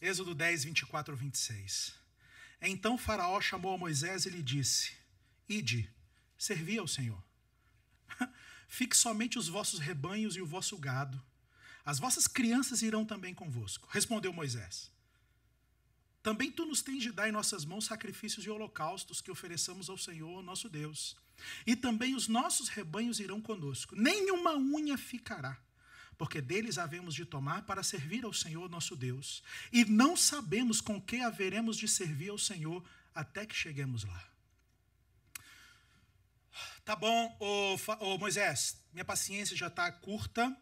Êxodo 10, 24 a 26. Então Faraó chamou a Moisés e lhe disse, ide, servi ao Senhor. Fique somente os vossos rebanhos e o vosso gado. As vossas crianças irão também convosco. Respondeu Moisés. Também tu nos tens de dar em nossas mãos sacrifícios e holocaustos que ofereçamos ao Senhor, nosso Deus. E também os nossos rebanhos irão conosco. Nenhuma unha ficará, porque deles havemos de tomar para servir ao Senhor, nosso Deus. E não sabemos com que haveremos de servir ao Senhor até que cheguemos lá. Tá bom, ô Moisés, minha paciência já está curta,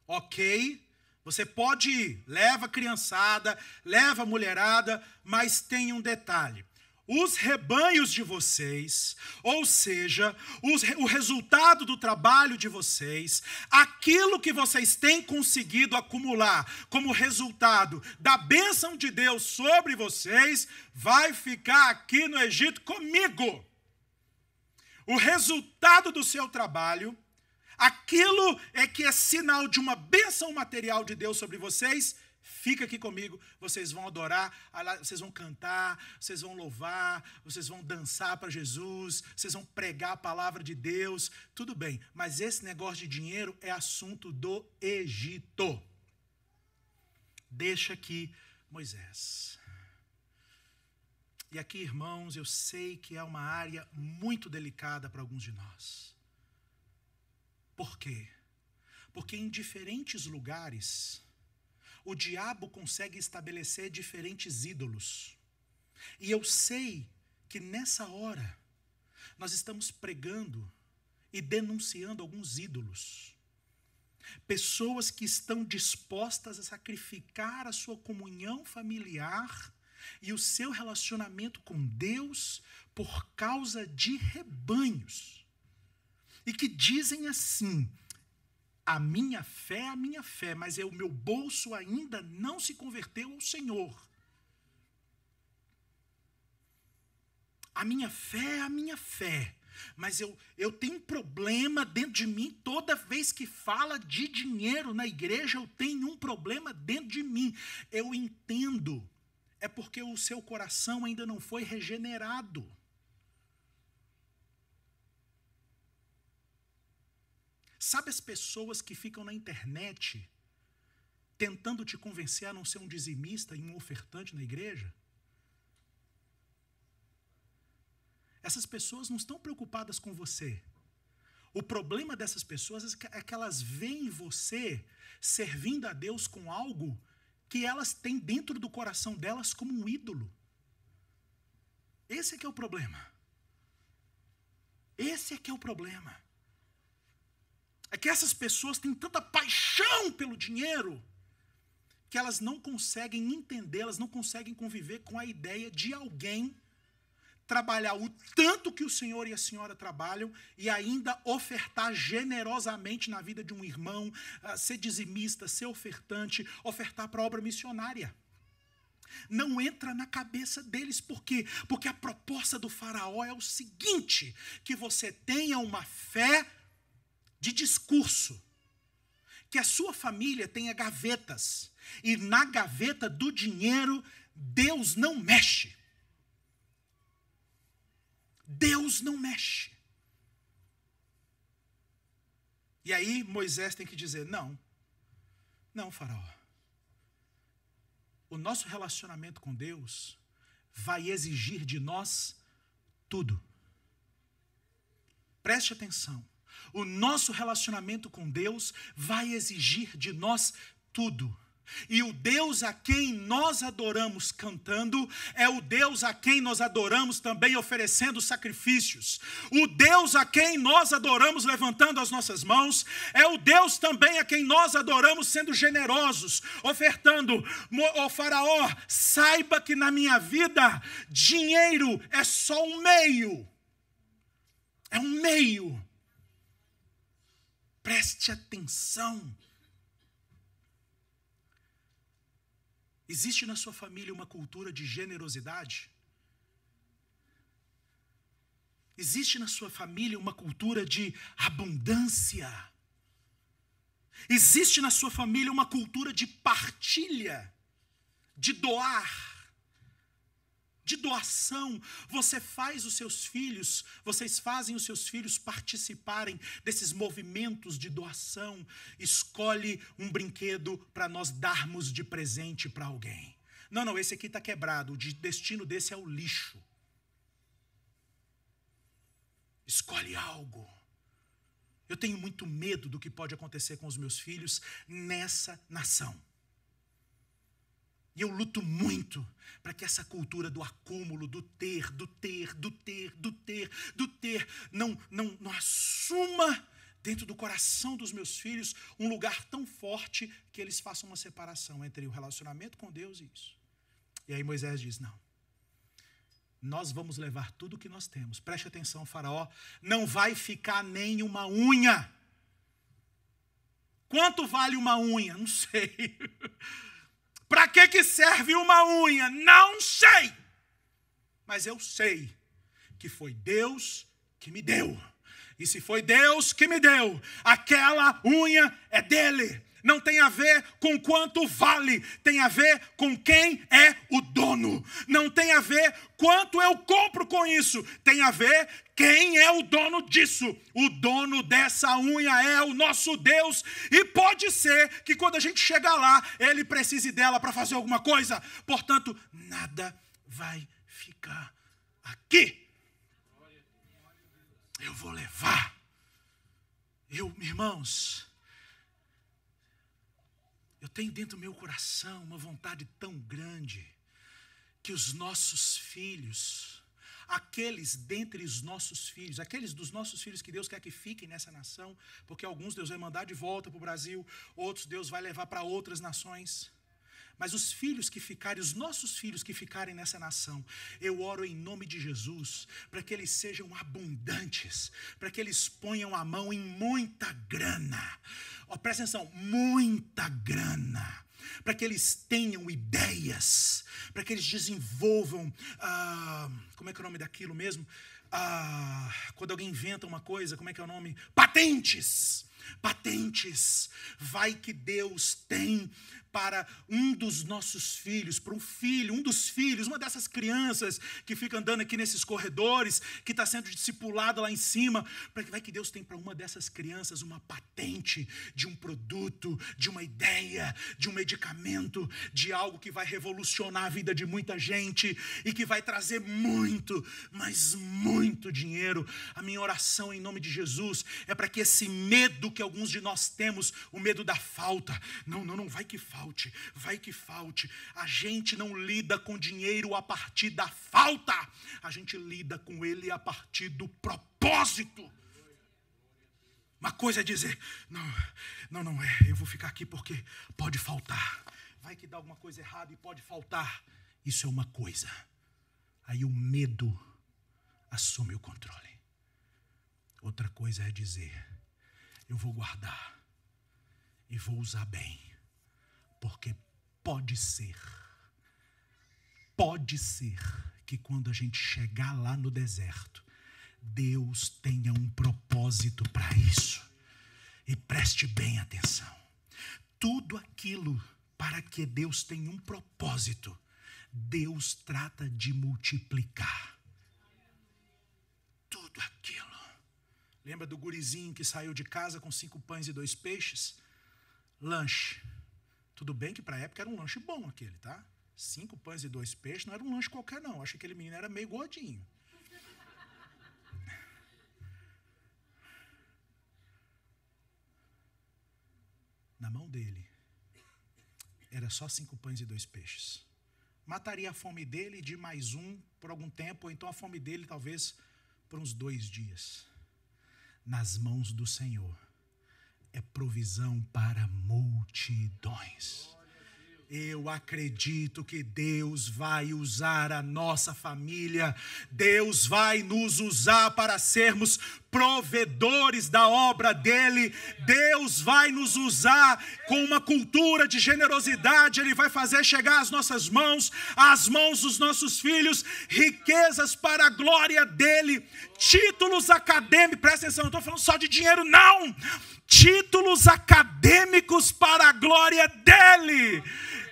ok. Você pode ir, leva a criançada, leva a mulherada, mas tem um detalhe. Os rebanhos de vocês, ou seja, o resultado do trabalho de vocês, aquilo que vocês têm conseguido acumular como resultado da bênção de Deus sobre vocês, vai ficar aqui no Egito comigo. O resultado do seu trabalho, aquilo que é sinal de uma bênção material de Deus sobre vocês, fica aqui comigo, vocês vão adorar, vocês vão cantar, vocês vão louvar, vocês vão dançar para Jesus, vocês vão pregar a palavra de Deus, tudo bem, mas esse negócio de dinheiro é assunto do Egito. Deixa aqui Moisés. E aqui, irmãos, eu sei que é uma área muito delicada para alguns de nós. Por quê? Porque em diferentes lugares, o diabo consegue estabelecer diferentes ídolos. E eu sei que nessa hora, nós estamos pregando e denunciando alguns ídolos. Pessoas que estão dispostas a sacrificar a sua comunhão familiar e o seu relacionamento com Deus por causa de rebanhos. E que dizem assim: a minha fé, mas o meu bolso ainda não se converteu ao Senhor. A minha fé, mas eu tenho um problema dentro de mim. Toda vez que fala de dinheiro na igreja, eu tenho um problema dentro de mim. Eu entendo, é porque o seu coração ainda não foi regenerado. Sabe as pessoas que ficam na internet tentando te convencer a não ser um dizimista e um ofertante na igreja? Essas pessoas não estão preocupadas com você. O problema dessas pessoas é que elas veem você servindo a Deus com algo que elas têm dentro do coração delas como um ídolo. Esse é que é o problema. Esse é que é o problema. É que essas pessoas têm tanta paixão pelo dinheiro que elas não conseguem entender, elas não conseguem conviver com a ideia de alguém trabalhar o tanto que o senhor e a senhora trabalham e ainda ofertar generosamente na vida de um irmão, ser dizimista, ser ofertante, ofertar para a obra missionária. Não entra na cabeça deles. Por quê? Porque a proposta do faraó é o seguinte: que você tenha uma fé de discurso, que a sua família tenha gavetas, e na gaveta do dinheiro Deus não mexe. Deus não mexe. E aí Moisés tem que dizer: não, faraó, o nosso relacionamento com Deus vai exigir de nós tudo. Preste atenção. O nosso relacionamento com Deus vai exigir de nós tudo. E o Deus a quem nós adoramos cantando é o Deus a quem nós adoramos também oferecendo sacrifícios. O Deus a quem nós adoramos levantando as nossas mãos é o Deus também a quem nós adoramos sendo generosos, ofertando. Ó faraó, saiba que na minha vida dinheiro é só um meio. É um meio. Preste atenção. Existe na sua família uma cultura de generosidade? Existe na sua família uma cultura de abundância? Existe na sua família uma cultura de partilha, de doar, de doação? Vocês fazem os seus filhos participarem desses movimentos de doação. Escolhe um brinquedo para nós darmos de presente para alguém. Não, esse aqui está quebrado, o destino desse é o lixo. Escolhe algo. Eu tenho muito medo do que pode acontecer com os meus filhos nessa nação. E eu luto muito para que essa cultura do acúmulo, do ter, não assuma dentro do coração dos meus filhos, um lugar tão forte que eles façam uma separação entre o relacionamento com Deus e isso. E aí Moisés diz, não, nós vamos levar tudo o que nós temos. Preste atenção, Faraó, não vai ficar nem uma unha. Quanto vale uma unha? Não sei. Para que serve uma unha? Não sei. Mas eu sei que foi Deus que me deu. E se foi Deus que me deu, aquela unha é dele. Não tem a ver com quanto vale, tem a ver com quem é o dono. Não tem a ver quanto eu compro com isso, tem a ver quem é o dono disso. O dono dessa unha é o nosso Deus. E pode ser que quando a gente chegar lá, ele precise dela para fazer alguma coisa. Portanto, nada vai ficar aqui. Eu vou levar. Irmãos, eu tenho dentro do meu coração uma vontade tão grande que os nossos filhos, aqueles dentre os nossos filhos, aqueles dos nossos filhos que Deus quer que fiquem nessa nação, porque alguns Deus vai mandar de volta para o Brasil, outros Deus vai levar para outras nações. Mas os filhos que ficarem, os nossos filhos que ficarem nessa nação, eu oro em nome de Jesus, para que eles sejam abundantes, para que eles ponham a mão em muita grana. Presta atenção, muita grana. Para que eles tenham ideias, para que eles desenvolvam, como é que é o nome daquilo mesmo? Quando alguém inventa uma coisa, como é que é o nome? Patentes. Patentes. Vai que Deus tem para um dos nossos filhos, para um dos filhos, uma dessas crianças que fica andando aqui nesses corredores, que está sendo discipulada lá em cima, vai que Deus tem para uma dessas crianças uma patente de um produto, de uma ideia, de um medicamento, de algo que vai revolucionar a vida de muita gente e que vai trazer muito, mas muito dinheiro. A minha oração em nome de Jesus é para que esse medo que alguns de nós temos, o medo da falta, não, vai que falte. A gente não lida com dinheiro a partir da falta, a gente lida com ele a partir do propósito. Uma coisa é dizer, não é, eu vou ficar aqui porque pode faltar. Vai que dá alguma coisa errada e pode faltar. Isso é uma coisa. Aí o medo assume o controle. Outra coisa é dizer, eu vou guardar e vou usar bem. Porque pode ser que quando a gente chegar lá no deserto, Deus tenha um propósito para isso. E preste bem atenção. Tudo aquilo para que Deus tenha um propósito, Deus trata de multiplicar. Tudo aquilo. Lembra do gurizinho que saiu de casa com 5 pães e 2 peixes? Lanche. Tudo bem que para a época era um lanche bom aquele, tá? 5 pães e 2 peixes não era um lanche qualquer não. Acho que aquele menino era meio gordinho. Na mão dele era só 5 pães e 2 peixes. Mataria a fome dele de mais um por algum tempo, ou então a fome dele talvez por uns 2 dias. Nas mãos do Senhor é provisão para multidões. Eu acredito que Deus vai usar a nossa família, Deus vai nos usar para sermos provedores da obra dele, Deus vai nos usar com uma cultura de generosidade, ele vai fazer chegar às nossas mãos, às mãos dos nossos filhos, riquezas para a glória dele, títulos acadêmicos, presta atenção, não estou falando só de dinheiro não, títulos acadêmicos para a glória dele.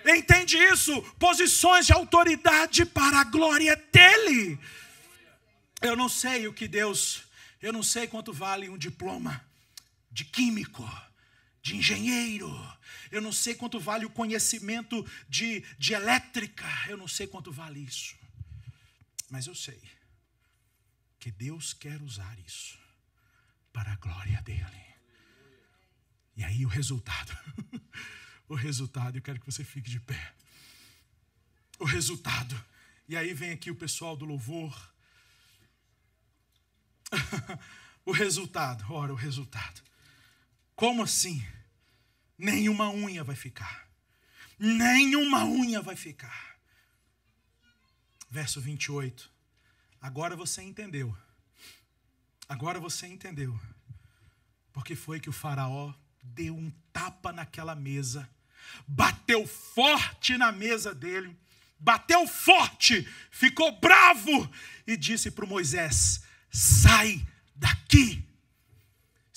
Entende isso? Posições de autoridade para a glória dele. Eu não sei eu não sei quanto vale um diploma de químico, de engenheiro. Eu não sei quanto vale o conhecimento de elétrica. Eu não sei quanto vale isso. Mas eu sei que Deus quer usar isso para a glória dele. E aí o resultado... O resultado, eu quero que você fique de pé. O resultado. E aí vem aqui o pessoal do louvor. O resultado, ora, o resultado. Como assim? Nenhuma unha vai ficar. Nenhuma unha vai ficar. Verso 28. Agora você entendeu. Agora você entendeu. Porque foi que o faraó deu um tapa naquela mesa. Bateu forte na mesa dele. Bateu forte. Ficou bravo. E disse para o Moisés: sai daqui.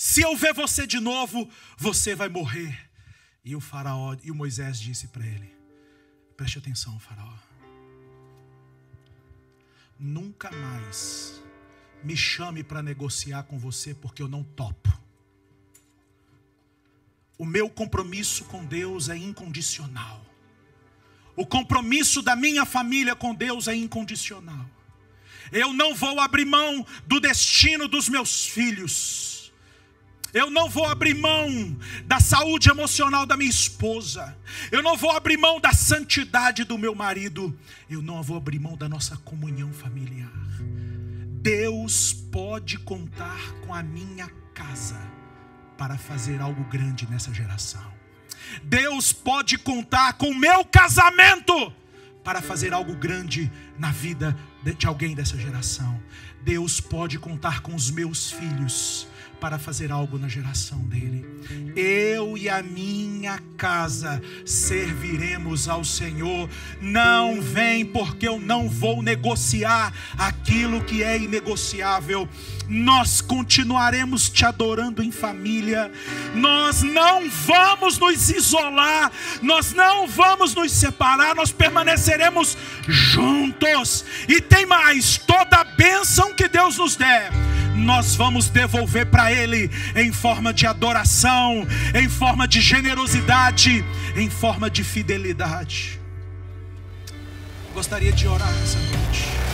Se eu ver você de novo, você vai morrer. E o faraó, e o Moisés disse para ele: preste atenção, faraó. Nunca mais me chame para negociar com você, porque eu não topo. O meu compromisso com Deus é incondicional. O compromisso da minha família com Deus é incondicional. Eu não vou abrir mão do destino dos meus filhos. Eu não vou abrir mão da saúde emocional da minha esposa. Eu não vou abrir mão da santidade do meu marido. Eu não vou abrir mão da nossa comunhão familiar. Deus pode contar com a minha casa para fazer algo grande nessa geração. Deus pode contar com o meu casamento para fazer algo grande na vida de alguém dessa geração. Deus pode contar com os meus filhos para fazer algo na geração dele. Eu e a minha casa serviremos ao Senhor. Não vem, porque eu não vou negociar aquilo que é inegociável. Nós continuaremos te adorando em família. Nós não vamos nos isolar. Nós não vamos nos separar. Nós permaneceremos juntos. E tem mais: toda a bênção que Deus nos der, nós vamos devolver para Ele em forma de adoração, em forma de generosidade, em forma de fidelidade. Gostaria de orar essa noite.